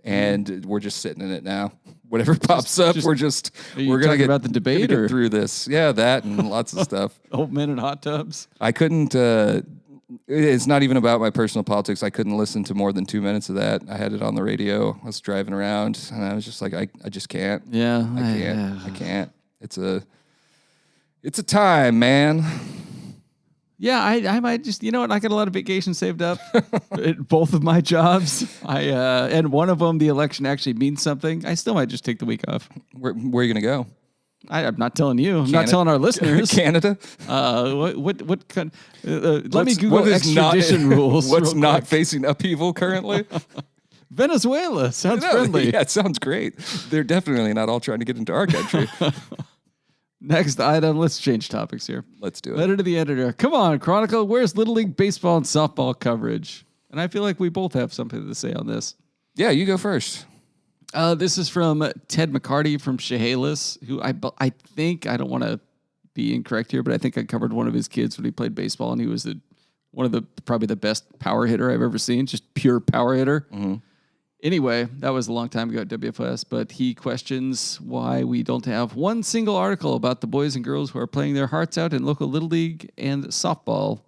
Speaker 2: and we're just sitting in it now. Whatever pops up, we're gonna get
Speaker 1: about the debate
Speaker 2: get through this. Yeah, that and lots of stuff.
Speaker 1: Old men in hot tubs.
Speaker 2: I couldn't. It's not even about my personal politics. I couldn't listen to more than 2 minutes of that. I had it on the radio. I was driving around, and I was just like, I just can't.
Speaker 1: Yeah,
Speaker 2: I can't. It's a time, man.
Speaker 1: Yeah, I might just, I got a lot of vacation saved up at both of my jobs. And one of them, the election actually means something. I still might just take the week off.
Speaker 2: Where are you going to go?
Speaker 1: I'm not telling you. I'm not telling our listeners.
Speaker 2: Canada?
Speaker 1: What kind? Let me Google extradition rules.
Speaker 2: What's not facing upheaval currently?
Speaker 1: Venezuela. Sounds friendly.
Speaker 2: Yeah, it sounds great. They're definitely not all trying to get into our country.
Speaker 1: Next item. Let's change topics here.
Speaker 2: Let's do it.
Speaker 1: Letter to the editor. Come on, Chronicle. Where's Little League baseball and softball coverage? And I feel like we both have something to say on this.
Speaker 2: Yeah, you go first.
Speaker 1: This is from Ted McCarty from Chehalis, who I think, I don't want to be incorrect here, but I think I covered one of his kids when he played baseball, and he was probably the best power hitter I've ever seen, just pure power hitter.
Speaker 2: Mm-hmm.
Speaker 1: Anyway, that was a long time ago at WFS, but he questions why we don't have one single article about the boys and girls who are playing their hearts out in local Little League and softball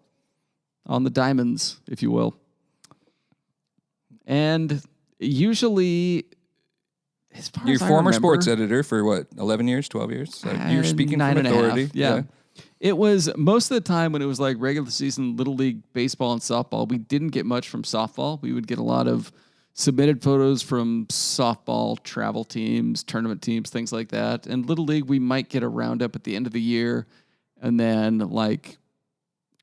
Speaker 1: on the diamonds, if you will. And usually, as far
Speaker 2: Your
Speaker 1: as I
Speaker 2: former
Speaker 1: remember,
Speaker 2: sports editor for what, 11 years, 12 years? So you're speaking from
Speaker 1: 9.5,
Speaker 2: authority.
Speaker 1: yeah. It was most of the time when it was like regular season, Little League baseball and softball, we didn't get much from softball. We would get a lot of submitted photos from softball travel teams, tournament teams, things like that. And Little League, we might get a roundup at the end of the year. And then like,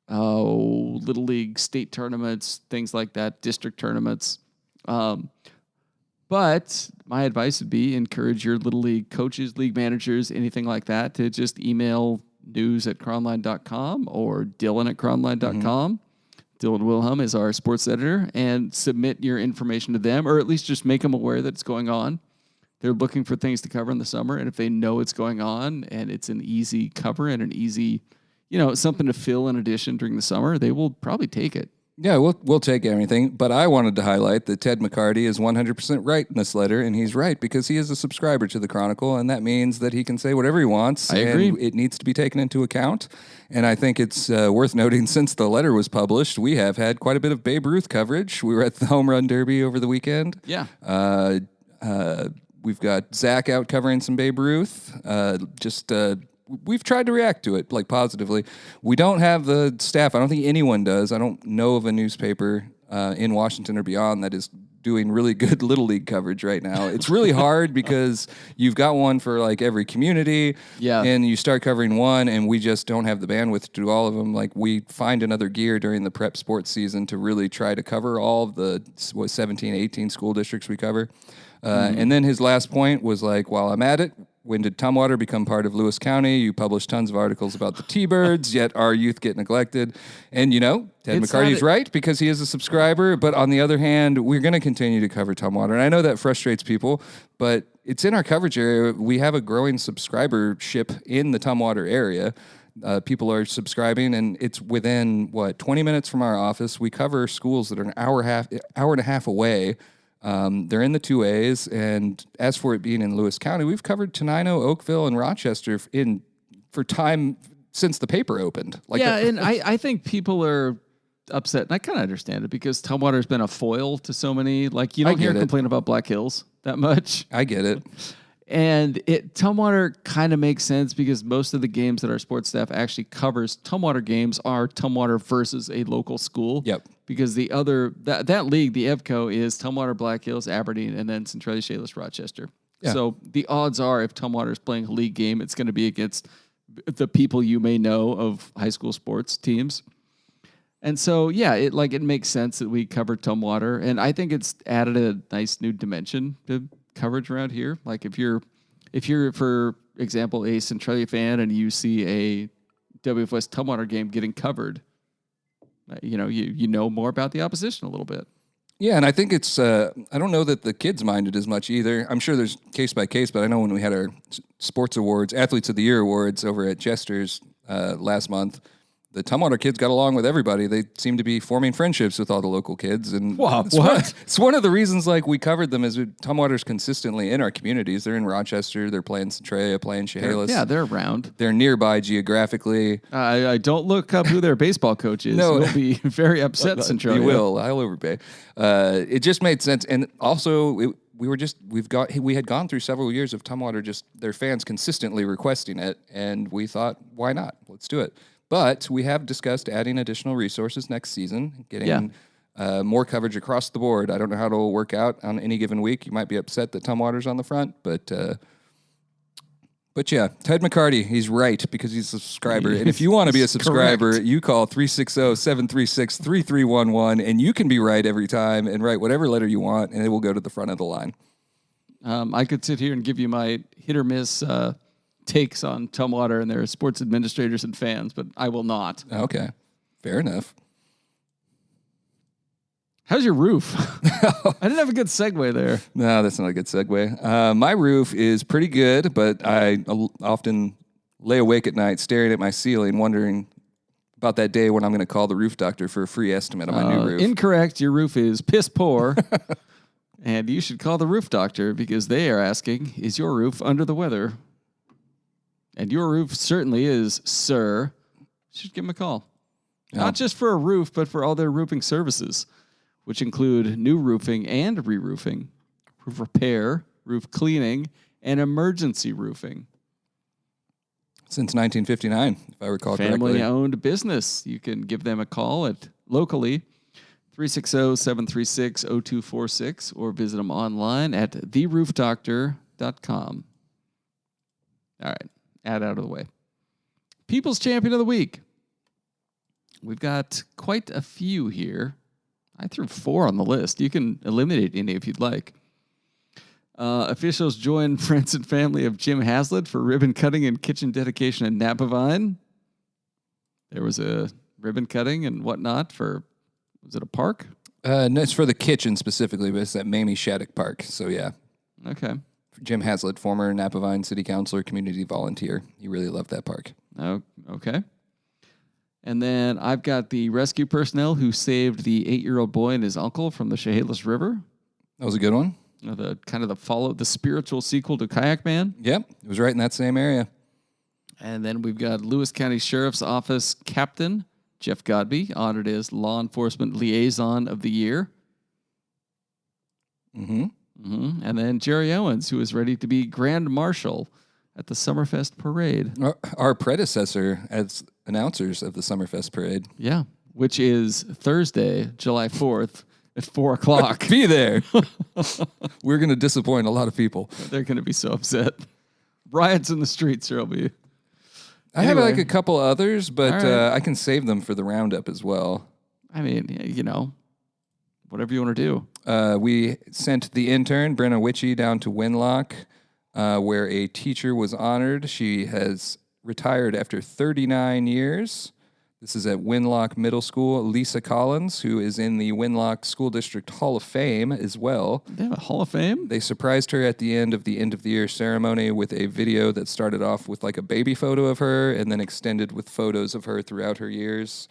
Speaker 1: Little League state tournaments, things like that, district tournaments. But my advice would be encourage your Little League coaches, league managers, anything like that to just email news@cronline.com or Dylan@cronline.com. Dylan Wilhelm is our sports editor, and submit your information to them, or at least just make them aware that it's going on. They're looking for things to cover in the summer, and if they know it's going on and it's an easy cover and an easy, something to fill in addition during the summer, they will probably take it.
Speaker 2: Yeah, we'll take everything. But I wanted to highlight that Ted McCarty is 100% right in this letter, and he's right because he is a subscriber to the Chronicle, and that means that he can say whatever he wants.
Speaker 1: I agree.
Speaker 2: And it needs to be taken into account. And I think it's worth noting, since the letter was published, we have had quite a bit of Babe Ruth coverage. We were at the Home Run Derby over the weekend.
Speaker 1: Yeah.
Speaker 2: We've got Zach out covering some Babe Ruth. We've tried to react to it, like, positively. We don't have the staff. I don't think anyone does. I don't know of a newspaper in Washington or beyond that is doing really good Little League coverage right now. It's really hard because you've got one for, like, every community.
Speaker 1: Yeah.
Speaker 2: And you start covering one, and we just don't have the bandwidth to do all of them. Like, we find another gear during the prep sports season to really try to cover all of the 17, 18 school districts we cover. And then his last point was like, while I'm at it, when did Tumwater become part of Lewis County? You publish tons of articles about the T-Birds, yet our youth get neglected. And, Ted McCarty's right because he is a subscriber. But on the other hand, we're going to continue to cover Tumwater. And I know that frustrates people, but it's in our coverage area. We have a growing subscribership in the Tumwater area. People are subscribing, and it's within, 20 minutes from our office. We cover schools that are an hour and a half away. They're in the 2As, and as for it being in Lewis County, we've covered Tenino, Oakville, and Rochester for time since the paper opened.
Speaker 1: And I think people are upset, and I kind of understand it because Tumwater's been a foil to so many. Like, you don't hear complain about Black Hills that much.
Speaker 2: I get it.
Speaker 1: And Tumwater kind of makes sense because most of the games that our sports staff actually covers, Tumwater games, are Tumwater versus a local school.
Speaker 2: Yep.
Speaker 1: Because the other, that league, the EVCO, is Tumwater, Black Hills, Aberdeen, and then Centralia, Shameless, Rochester. Yeah. So the odds are if Tumwater is playing a league game, it's going to be against the people you may know of high school sports teams. And so, yeah, it makes sense that we cover Tumwater. And I think it's added a nice new dimension to coverage around here. Like if you're, for example, a Centralia fan and you see a WFS Tumwater game getting covered, you know more about the opposition a little bit.
Speaker 2: Yeah, and I think it's, I don't know that the kids minded as much either. I'm sure there's case by case, but I know when we had our sports awards, Athletes of the Year awards over at Jester's last month, the Tumwater kids got along with everybody. They seem to be forming friendships with all the local kids. And
Speaker 1: wow,
Speaker 2: it's one of the reasons we covered them is Tumwater's consistently in our communities. They're in Rochester. They're playing Centralia, playing Chehalis.
Speaker 1: Yeah, they're around.
Speaker 2: They're nearby geographically.
Speaker 1: I don't look up who their baseball coach is.
Speaker 2: No.
Speaker 1: You'll be very upset, Centralia.
Speaker 2: You will. I'll overpay. It just made sense. And also, we had gone through several years of Tumwater, their fans consistently requesting it. And we thought, why not? Let's do it. But we have discussed adding additional resources next season, getting more coverage across the board. I don't know how it'll work out on any given week. You might be upset that Tumwater's on the front, but yeah, Ted McCarty, he's right because he's a subscriber. And if you want to be a subscriber, you call 360-736-3311, and you can be right every time and write whatever letter you want, and it will go to the front of the line.
Speaker 1: I could sit here and give you my hit or miss takes on Tumwater and their sports administrators and fans, but I will not.
Speaker 2: Okay. Fair enough.
Speaker 1: How's your roof? I didn't have a good segue there.
Speaker 2: No, that's not a good segue. My roof is pretty good, but I often lay awake at night staring at my ceiling, wondering about that day when I'm going to call the roof doctor for a free estimate on my new roof.
Speaker 1: Incorrect. Your roof is piss poor. And you should call the roof doctor because they are asking, is your roof under the weather? And your roof certainly is, sir. You should give them a call. Not just for a roof, but for all their roofing services. which include new roofing and re-roofing, roof repair, roof cleaning, and emergency roofing.
Speaker 2: Since 1959, if I recall correctly.
Speaker 1: Family-owned business. You can give them a call at locally 360-736-0246 or visit them online at theroofdoctor.com. All right, ad out of the way. People's Champion of the Week. We've got quite a few here. I threw 4 on the list. You can eliminate any if you'd like. Officials join friends and family of Jim Haslett for ribbon cutting and kitchen dedication in Napavine. There was a ribbon cutting and whatnot for, was it a park?
Speaker 2: No, it's for the kitchen specifically, but it's at Mamie Shattuck Park. So, yeah.
Speaker 1: Okay.
Speaker 2: Jim Haslett, former Napavine city councilor, community volunteer. He really loved that park.
Speaker 1: Oh, okay. And then I've got the rescue personnel who saved the 8-year-old boy and his uncle from the Chehalis River.
Speaker 2: That was a good one.
Speaker 1: The spiritual sequel to Kayak Man.
Speaker 2: Yep, it was right in that same area.
Speaker 1: And then we've got Lewis County Sheriff's Office Captain Jeff Godby, honored as Law Enforcement Liaison of the Year. And then Jerry Owens, who is ready to be Grand Marshal at the Summerfest Parade.
Speaker 2: Our predecessor as announcers of the Summerfest Parade.
Speaker 1: Yeah, which is Thursday, July 4th at 4 o'clock.
Speaker 2: Be there. We're going to disappoint a lot of people.
Speaker 1: They're going to be so upset. Riots in the streets, there'll be.
Speaker 2: I have like a couple others, but
Speaker 1: right.
Speaker 2: I can save them for the roundup as well.
Speaker 1: I mean, whatever you want to do.
Speaker 2: We sent the intern, Brenna Witchy, down to Winlock, where a teacher was honored. She has retired after 39 years. This is at Winlock Middle School. Lisa Collins, who is in the Winlock School District Hall of Fame as well.
Speaker 1: They have a Hall of Fame?
Speaker 2: They surprised her at the end of the year ceremony with a video that started off with like a baby photo of her and then extended with photos of her throughout her years.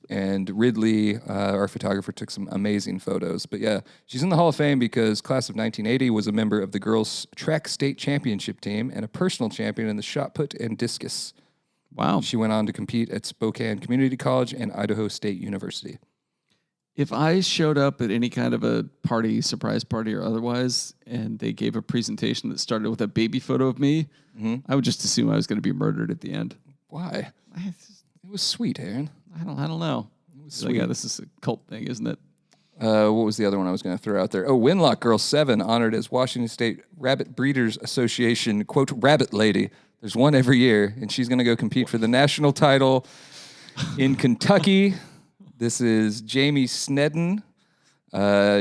Speaker 2: And Ridley, our photographer, took some amazing photos. But yeah, she's in the Hall of Fame because class of 1980 was a member of the girls' track state championship team and a personal champion in the shot put and discus.
Speaker 1: Wow.
Speaker 2: She went on to compete at Spokane Community College and Idaho State University.
Speaker 1: If I showed up at any kind of a party, surprise party or otherwise, and they gave a presentation that started with a baby photo of me, I would just assume I was going to be murdered at the end.
Speaker 2: Why? It was sweet, Aaron.
Speaker 1: I don't know.
Speaker 2: It was sweet.
Speaker 1: This is a cult thing, isn't it?
Speaker 2: What was the other one I was going to throw out there? Oh, Winlock Girl 7, honored as Washington State Rabbit Breeders Association, quote, Rabbit Lady. There's one every year, and she's going to go compete for the national title in Kentucky. This is Jamie Snedden.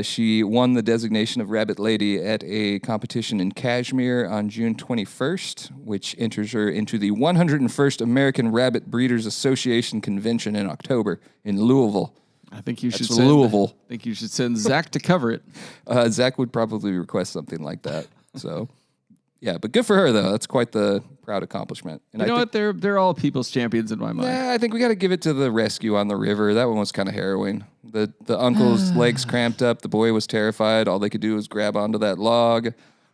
Speaker 2: She won the designation of Rabbit Lady at a competition in Kashmir on June 21st, which enters her into the 101st American Rabbit Breeders Association Convention in October in Louisville.
Speaker 1: I think you should send Zach to cover it.
Speaker 2: Zach would probably request something like that. So, yeah, but good for her though. That's quite the proud accomplishment. And
Speaker 1: you know what? They're all people's champions in my mind.
Speaker 2: Yeah, I think we got to give it to the rescue on the river. That one was kind of harrowing. The uncle's legs cramped up. The boy was terrified. All they could do was grab onto that log.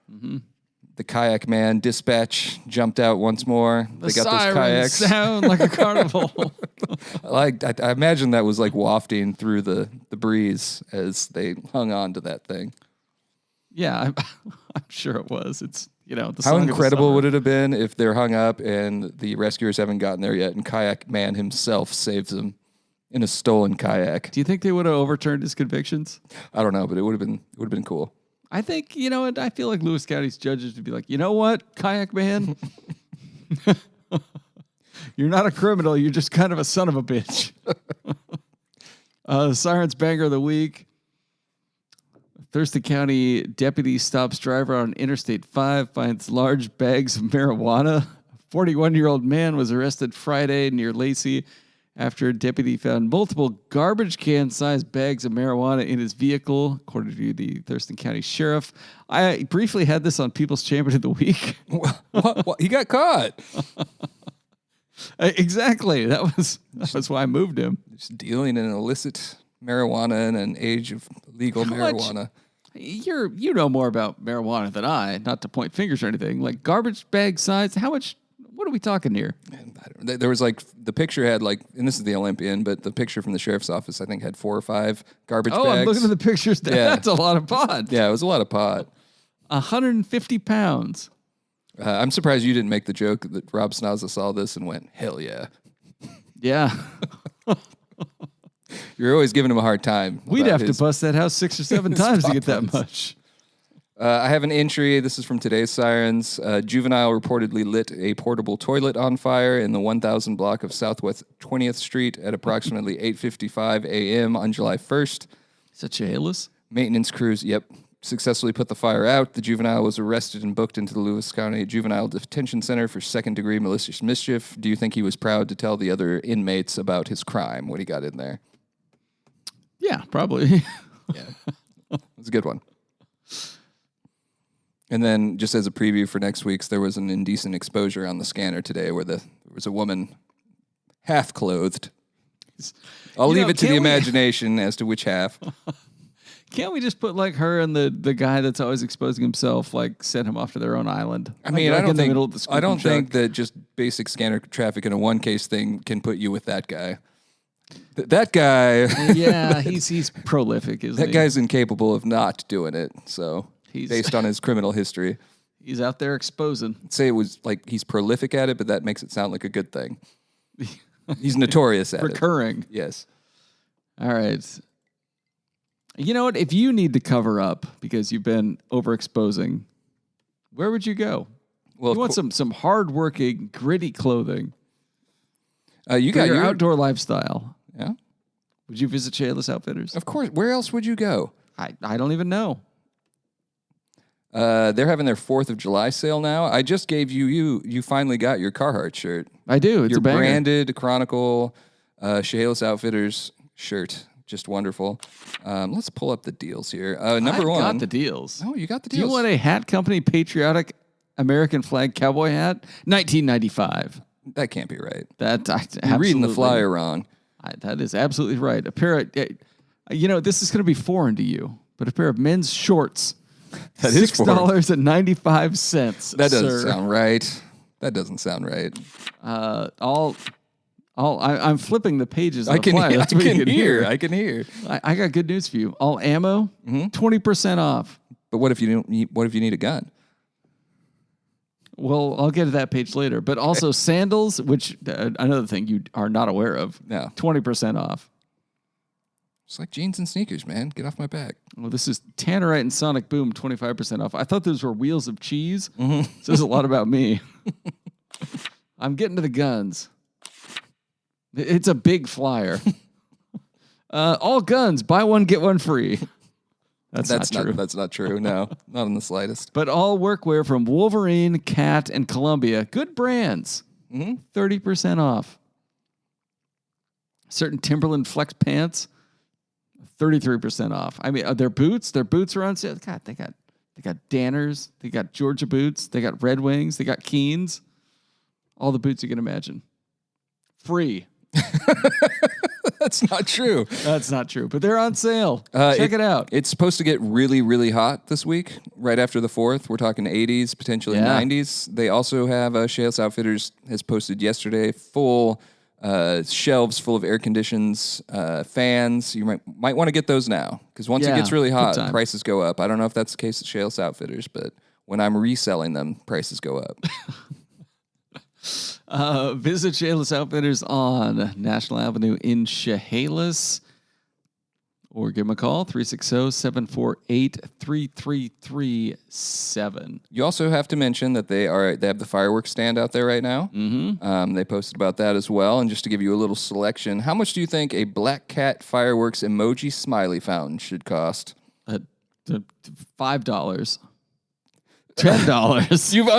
Speaker 2: The kayak man dispatch jumped out once more. They got those kayaks.
Speaker 1: Sound like a carnival.
Speaker 2: I imagine that was like wafting through the breeze as they hung on to that thing.
Speaker 1: Yeah, I'm sure it was. It's the
Speaker 2: how incredible would it have been if they're hung up and the rescuers haven't gotten there yet, and kayak man himself saves them in a stolen kayak?
Speaker 1: Do you think they would have overturned his convictions?
Speaker 2: I don't know, but it would have been cool.
Speaker 1: I think, I feel like Lewis County's judges would be like, you know what, kayak man? You're not a criminal. You're just kind of a son of a bitch. Sirens Banger of the Week. Thurston County deputy stops driver on Interstate 5, finds large bags of marijuana. A 41-year-old man was arrested Friday near Lacey after a deputy found multiple garbage can-sized bags of marijuana in his vehicle, according to the Thurston County Sheriff. I briefly had this on People's Champion of the Week.
Speaker 2: What? He got caught.
Speaker 1: Exactly. That was why I moved him.
Speaker 2: Just dealing in illicit marijuana in an age of legal marijuana.
Speaker 1: You know more about marijuana than I, not to point fingers or anything. Like garbage bag size, how much What are we talking here?
Speaker 2: There was like, the picture had like, and this is the Olympian, but the picture from the sheriff's office, I think, had 4 or 5 garbage bags.
Speaker 1: Oh, I'm looking at the pictures.
Speaker 2: Yeah.
Speaker 1: That's a lot of pot.
Speaker 2: Yeah, it was a lot of pot.
Speaker 1: 150 pounds.
Speaker 2: I'm surprised you didn't make the joke that Rob Snazza saw this and went, hell yeah.
Speaker 1: Yeah.
Speaker 2: You're always giving him a hard time.
Speaker 1: We'd have to bust that house 6 or 7 times to get that much.
Speaker 2: I have an entry. This is from today's Sirens. Juvenile reportedly lit a portable toilet on fire in the 1000 block of Southwest 20th Street at approximately 8:55 a.m. on July 1st.
Speaker 1: Is that Chehalis?
Speaker 2: Maintenance crews, successfully put the fire out. The juvenile was arrested and booked into the Lewis County Juvenile Detention Center for second-degree malicious mischief. Do you think he was proud to tell the other inmates about his crime when he got in there?
Speaker 1: Yeah, probably.
Speaker 2: Yeah. It was a good one. And then, just as a preview for next week's, there was an indecent exposure on the scanner today where there was a woman half-clothed. I'll leave it to the imagination as to which half.
Speaker 1: Can't we just put like her and the guy that's always exposing himself, like send him off to their own island?
Speaker 2: I mean, I don't think that just basic scanner traffic in a one case thing can put you with that guy. That guy.
Speaker 1: Yeah, he's prolific, isn't he?
Speaker 2: That guy's incapable of not doing it. So based on his criminal history,
Speaker 1: he's out there exposing.
Speaker 2: I'd say it was like he's prolific at it, but that makes it sound like a good thing. He's notorious at
Speaker 1: Recurring.
Speaker 2: it. Yes.
Speaker 1: All right. You know what? If you need to cover up because you've been overexposing, where would you go? Well, you want some hardworking, gritty clothing.
Speaker 2: You got
Speaker 1: your outdoor lifestyle.
Speaker 2: Yeah.
Speaker 1: Would you visit Chehalis Outfitters?
Speaker 2: Of course. Where else would you go?
Speaker 1: I don't even know.
Speaker 2: They're having their 4th of July sale now. I just gave you finally got your Carhartt shirt.
Speaker 1: I do. It's
Speaker 2: your
Speaker 1: a banger.
Speaker 2: Branded Chronicle Chehalis Outfitters shirt. Just wonderful. Let's pull up the deals here. Number one.
Speaker 1: I got the deals.
Speaker 2: Oh, you got the deals.
Speaker 1: Do you want a hat company patriotic American flag cowboy hat? $19.95.
Speaker 2: That can't be right.
Speaker 1: You're
Speaker 2: reading the flyer wrong.
Speaker 1: That is absolutely right. A pair of, this is going to be foreign to you, but a pair of men's shorts.
Speaker 2: That is
Speaker 1: $6.95.
Speaker 2: That doesn't sound right. That doesn't sound right.
Speaker 1: I'm flipping the pages.
Speaker 2: I can hear.
Speaker 1: I got good news for you. All ammo, 20% off.
Speaker 2: But what if you need a gun?
Speaker 1: Well, I'll get to that page later. But also sandals, which another thing you are not aware of.
Speaker 2: No,
Speaker 1: 20% off.
Speaker 2: It's like jeans and sneakers, man. Get off my back.
Speaker 1: Well, this is Tannerite and Sonic Boom, 25% off. I thought those were wheels of cheese. Says a lot about me. I'm getting to the guns. It's a big flyer. All guns, buy one, get one free. That's not true.
Speaker 2: That's not true. No, not in the slightest.
Speaker 1: But all workwear from Wolverine, Cat, and Columbia. Good brands. 30% off. Certain Timberland Flex pants, 33% off. I mean, their boots are on sale. God, they got Danners. They got Georgia boots. They got Red Wings. They got Keens. All the boots you can imagine. Free.
Speaker 2: That's not true.
Speaker 1: That's not true, but they're on sale. Check it out.
Speaker 2: It's supposed to get really, really hot this week, right after the 4th. We're talking 80s, potentially 90s. They also have Chehalis Outfitters has posted yesterday full shelves full of air conditions, fans. You might want to get those now because once it gets really hot, prices go up. I don't know if that's the case at Chehalis Outfitters, but when I'm reselling them, prices go up.
Speaker 1: Visit Chehalis Outfitters on National Avenue in Chehalis, or give them a call, 360-748-3337.
Speaker 2: You also have to mention that they have the fireworks stand out there right now. They posted about that as well. And just to give you a little selection, how much do you think a Black Cat fireworks emoji smiley fountain should cost?
Speaker 1: $5. $10.
Speaker 2: You've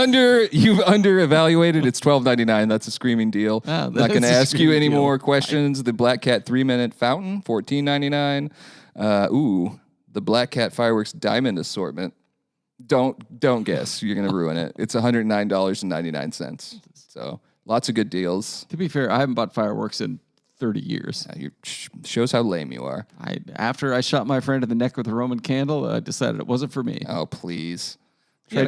Speaker 2: under evaluated. It's $12.99. That's a screaming deal. I'm not going to ask you any more questions. The Black Cat 3-minute fountain, $14.99. The Black Cat fireworks diamond assortment. Don't guess. You're going to ruin it. It's $109.99. So lots of good deals.
Speaker 1: To be fair, I haven't bought fireworks in 30 years.
Speaker 2: Shows how lame you are.
Speaker 1: After I shot my friend in the neck with a Roman candle, I decided it wasn't for me.
Speaker 2: Oh, please.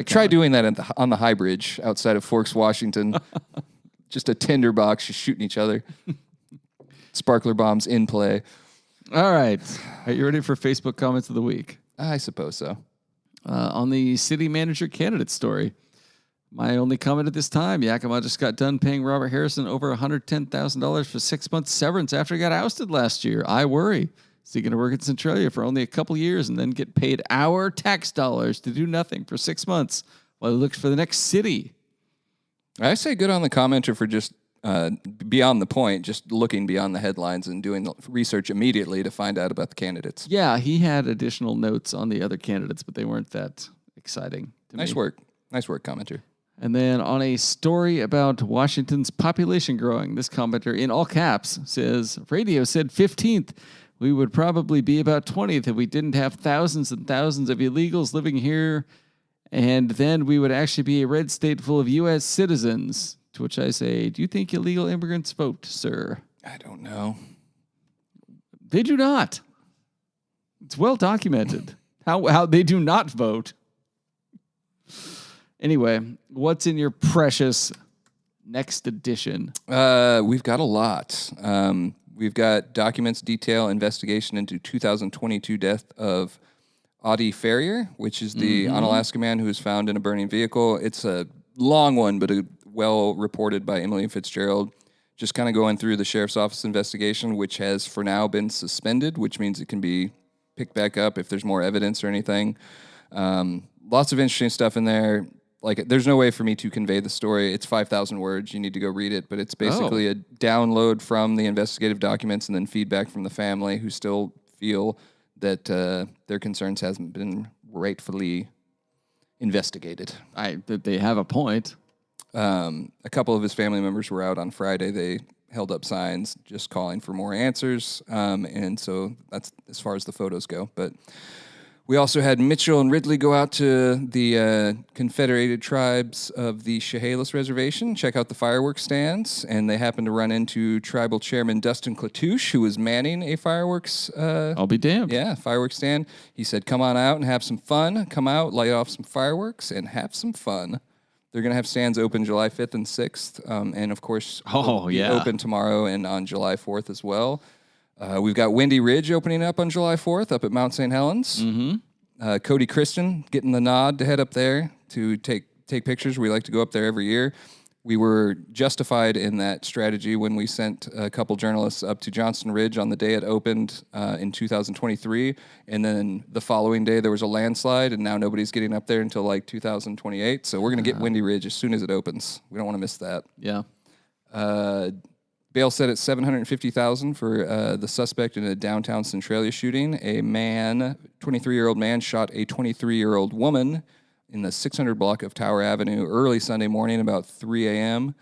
Speaker 2: Try doing that on the High Bridge outside of Forks, Washington. Just a tinderbox, just shooting each other. Sparkler bombs in play.
Speaker 1: All right. Are you ready for Facebook comments of the week?
Speaker 2: I suppose so.
Speaker 1: On the city manager candidate story, my only comment at this time, Yakima just got done paying Robert Harrison over $110,000 for 6 months severance after he got ousted last year. I worry. Is he going to work at Centralia for only a couple years and then get paid our tax dollars to do nothing for 6 months while he looks for the next city?
Speaker 2: I say good on the commenter for just beyond the point, just looking beyond the headlines and doing the research immediately to find out about the candidates.
Speaker 1: Yeah, he had additional notes on the other candidates, but they weren't that exciting to me.
Speaker 2: Nice work, commenter.
Speaker 1: And then on a story about Washington's population growing, this commenter in all caps says, radio said 15th. We would probably be about 20th if we didn't have thousands and thousands of illegals living here. And then we would actually be a red state full of U.S. citizens. To which I say, do you think illegal immigrants vote, sir?
Speaker 2: I don't know.
Speaker 1: They do not. It's well documented how they do not vote. Anyway, what's in your precious next edition?
Speaker 2: We've got a lot. We've got documents detail investigation into 2022 death of Audie Ferrier, which is the Unalaska man who was found in a burning vehicle. It's a long one, but well reported by Emily Fitzgerald. Just kind of going through the sheriff's office investigation, which has for now been suspended, which means it can be picked back up if there's more evidence or anything. Lots of interesting stuff in there. Like, there's no way for me to convey the story. It's 5,000 words. You need to go read it. But it's basically a download from the investigative documents and then feedback from the family who still feel that their concerns hasn't been rightfully investigated.
Speaker 1: That they have a point.
Speaker 2: A couple of his family members were out on Friday. They held up signs just calling for more answers. And so that's as far as the photos go. But we also had Mitchell and Ridley go out to the Confederated Tribes of the Chehalis Reservation, check out the fireworks stands, and they happened to run into Tribal Chairman Dustin Klatouche, who was manning a fireworks...
Speaker 1: I'll be damned.
Speaker 2: Yeah, fireworks stand. He said, come on out and have some fun. Come out, light off some fireworks, and have some fun. They're going to have stands open July 5th and 6th, and of course, open tomorrow and on July 4th as well. We've got Windy Ridge opening up on July 4th up at Mount St. Helens.
Speaker 1: Mm-hmm.
Speaker 2: Cody Christian getting the nod to head up there to take pictures. We like to go up there every year. We were justified in that strategy when we sent a couple journalists up to Johnston Ridge on the day it opened in 2023. And then the following day, there was a landslide, and now nobody's getting up there until like 2028. So we're going to get Windy Ridge as soon as it opens. We don't want to miss that.
Speaker 1: Yeah.
Speaker 2: Bail set at $750,000 for the suspect in a downtown Centralia shooting. A man, 23-year-old man, shot a 23-year-old woman in the 600 block of Tower Avenue early Sunday morning about 3 a.m.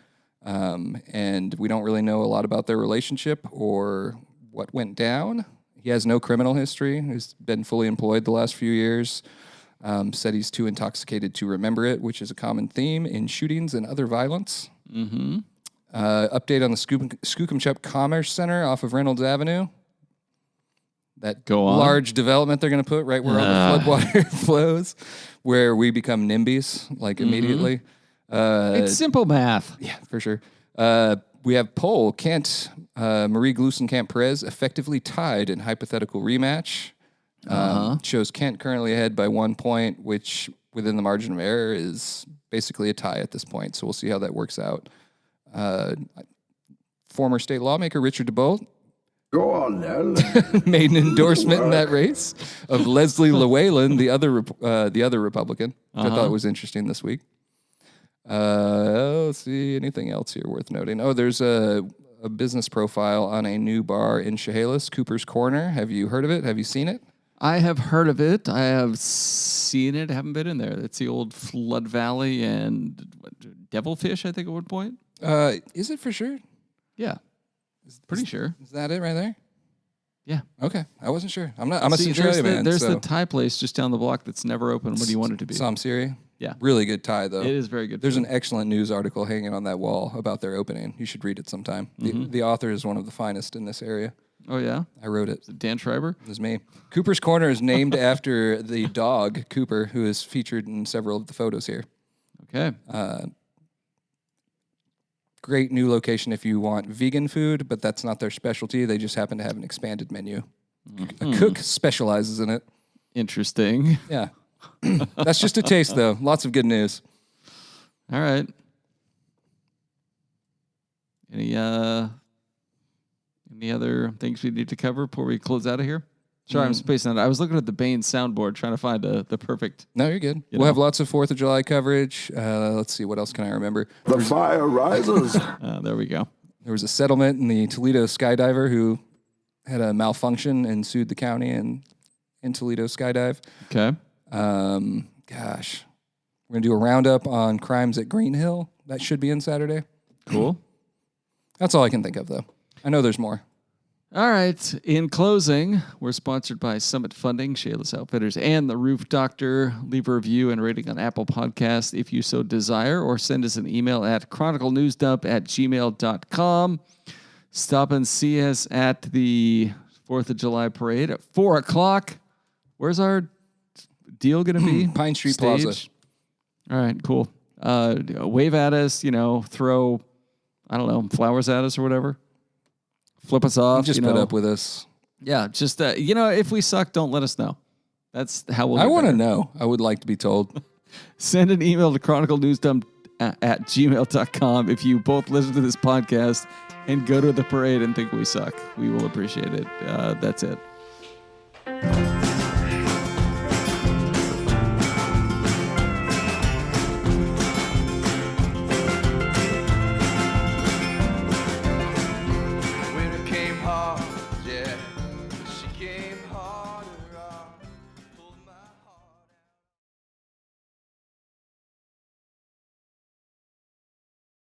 Speaker 2: And we don't really know a lot about their relationship or what went down. He has no criminal history. He's been fully employed the last few years. Said he's too intoxicated to remember it, which is a common theme in shootings and other violence.
Speaker 1: Mm-hmm.
Speaker 2: Update on the Skookumchuck Commerce Center off of Reynolds Avenue. That large development they're going to put right where all the floodwater flows, where we become NIMBYs, like immediately.
Speaker 1: It's simple math.
Speaker 2: Yeah, for sure. We have poll. Kent, Marie Glusenkamp-Perez effectively tied in hypothetical rematch. Shows Kent currently ahead by 1 point, which within the margin of error is basically a tie at this point. So we'll see how that works out. Former state lawmaker Richard DeBolt
Speaker 5: Go on then.
Speaker 2: made an endorsement in that race of Leslie Llewellyn, the other Republican. Which I thought was interesting this week. Let's see, anything else here worth noting? Oh, there's a business profile on a new bar in Chehalis, Cooper's Corner. Have you heard of it? Have you seen it?
Speaker 1: I have heard of it. I have seen it. I haven't been in there. It's the old Flood Valley and Devilfish, I think, at one point.
Speaker 2: Is it for sure?
Speaker 1: Yeah. Pretty sure.
Speaker 2: Is that it right there?
Speaker 1: Yeah.
Speaker 2: Okay. I wasn't sure. I'm a Centralia man.
Speaker 1: There's the Thai place just down the block that's never open. What do you want it to be?
Speaker 2: Samsiri?
Speaker 1: Yeah.
Speaker 2: Really good Thai, though.
Speaker 1: It is very good.
Speaker 2: There's an excellent news article hanging on that wall about their opening. You should read it sometime. The author is one of the finest in this area.
Speaker 1: Oh, yeah?
Speaker 2: I wrote it.
Speaker 1: Is it Dan Schreiber?
Speaker 2: It was me. Cooper's Corner is named after the dog, Cooper, who is featured in several of the photos here.
Speaker 1: Okay.
Speaker 2: Great new location if you want vegan food, but that's not their specialty. They just happen to have an expanded menu. A cook specializes in it.
Speaker 1: Interesting.
Speaker 2: Yeah. That's just a taste, though. Lots of good news.
Speaker 1: All right. Any other things we need to cover before we close out of here? Sorry, I'm spacing out. I was looking at the Bain soundboard trying to find the perfect.
Speaker 2: No, you're good. We'll have lots of 4th of July coverage. Let's see. What else can I remember?
Speaker 5: The fire rises.
Speaker 1: There we go.
Speaker 2: There was a settlement in the Toledo skydiver who had a malfunction and sued the county in Toledo Skydive.
Speaker 1: Okay.
Speaker 2: Gosh. We're going to do a roundup on crimes at Green Hill. That should be in Saturday.
Speaker 1: Cool.
Speaker 2: That's all I can think of, though. I know there's more.
Speaker 1: All right. In closing, we're sponsored by Summit Funding, Shayless Outfitters, and The Roof Doctor. Leave a review and rating on Apple Podcasts if you so desire, or send us an email at chroniclenewsdump@gmail.com. Stop and see us at the 4th of July parade at 4 o'clock. Where's our deal going to be?
Speaker 2: Pine Street
Speaker 1: Stage?
Speaker 2: Plaza.
Speaker 1: All right, cool. Wave at us, throw, I don't know, flowers at us or whatever. Flip us off.
Speaker 2: Just put up with us.
Speaker 1: Yeah, just, if we suck, don't let us know. That's how we'll
Speaker 2: I
Speaker 1: get
Speaker 2: want to
Speaker 1: better.
Speaker 2: know. I would like to be told.
Speaker 1: Send an email to chroniclenewsdump@gmail.com if you both listen to this podcast and go to the parade and think we suck. We will appreciate it. That's it.